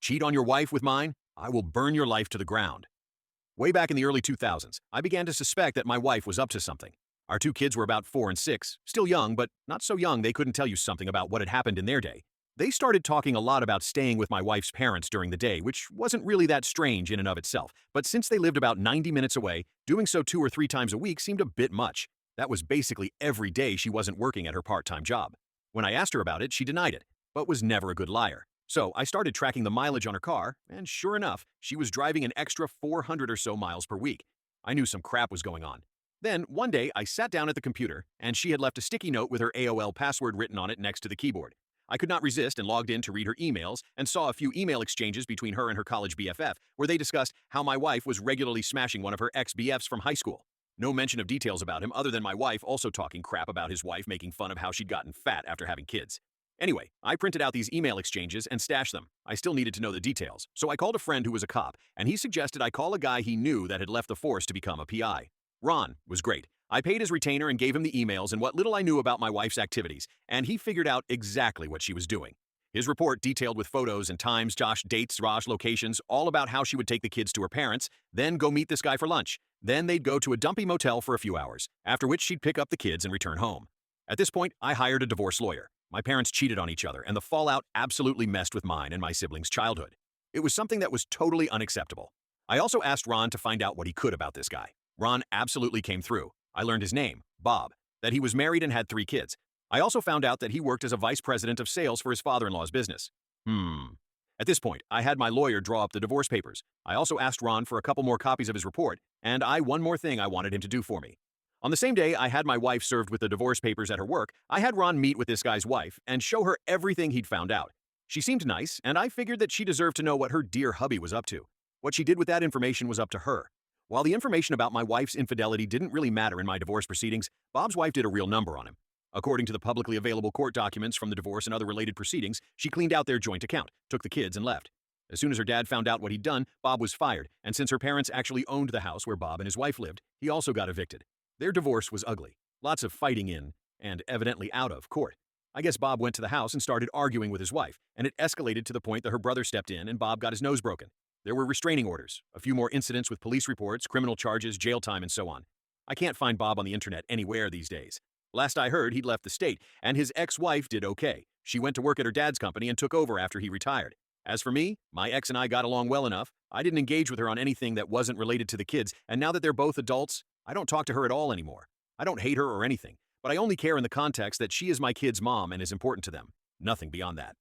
Cheat on your wife with mine? I will burn your life to the ground. Way back in the early 2000s, I began to suspect that my wife was up to something. Our two kids were about 4 and 6, still young, but not so young they couldn't tell you something about what had happened in their day. They started talking a lot about staying with my wife's parents during the day, which wasn't really that strange in and of itself. But since they lived about 90 minutes away, doing so 2 or 3 times a week seemed a bit much. That was basically every day she wasn't working at her part-time job. When I asked her about it, she denied it, but was never a good liar. So I started tracking the mileage on her car, and sure enough, she was driving an extra 400 or so miles per week. I knew some crap was going on. Then, one day, I sat down at the computer, and she had left a sticky note with her AOL password written on it next to the keyboard. I could not resist and logged in to read her emails and saw a few email exchanges between her and her college BFF where they discussed how my wife was regularly smashing one of her ex-BFs from high school. No mention of details about him other than my wife also talking crap about his wife making fun of how she'd gotten fat after having kids. Anyway, I printed out these email exchanges and stashed them. I still needed to know the details, so I called a friend who was a cop, and he suggested I call a guy he knew that had left the force to become a PI. Ron was great. I paid his retainer and gave him the emails and what little I knew about my wife's activities, and he figured out exactly what she was doing. His report detailed with photos and times, Josh dates, Raj locations, all about how she would take the kids to her parents, then go meet this guy for lunch. Then they'd go to a dumpy motel for a few hours, after which she'd pick up the kids and return home. At this point, I hired a divorce lawyer. My parents cheated on each other, and the fallout absolutely messed with mine and my siblings' childhood. It was something that was totally unacceptable. I also asked Ron to find out what he could about this guy. Ron absolutely came through. I learned his name, Bob, that he was married and had 3 kids. I also found out that he worked as a vice president of sales for his father-in-law's business. At this point, I had my lawyer draw up the divorce papers. I also asked Ron for a couple more copies of his report, and one more thing I wanted him to do for me. On the same day I had my wife served with the divorce papers at her work, I had Ron meet with this guy's wife and show her everything he'd found out. She seemed nice, and I figured that she deserved to know what her dear hubby was up to. What she did with that information was up to her. While the information about my wife's infidelity didn't really matter in my divorce proceedings, Bob's wife did a real number on him. According to the publicly available court documents from the divorce and other related proceedings, she cleaned out their joint account, took the kids, and left. As soon as her dad found out what he'd done, Bob was fired, and since her parents actually owned the house where Bob and his wife lived, he also got evicted. Their divorce was ugly. Lots of fighting in, and evidently out of, court. I guess Bob went to the house and started arguing with his wife, and it escalated to the point that her brother stepped in and Bob got his nose broken. There were restraining orders, a few more incidents with police reports, criminal charges, jail time, and so on. I can't find Bob on the internet anywhere these days. Last I heard, he'd left the state, and his ex-wife did okay. She went to work at her dad's company and took over after he retired. As for me, my ex and I got along well enough. I didn't engage with her on anything that wasn't related to the kids, and now that they're both adults, I don't talk to her at all anymore. I don't hate her or anything, but I only care in the context that she is my kids' mom and is important to them. Nothing beyond that.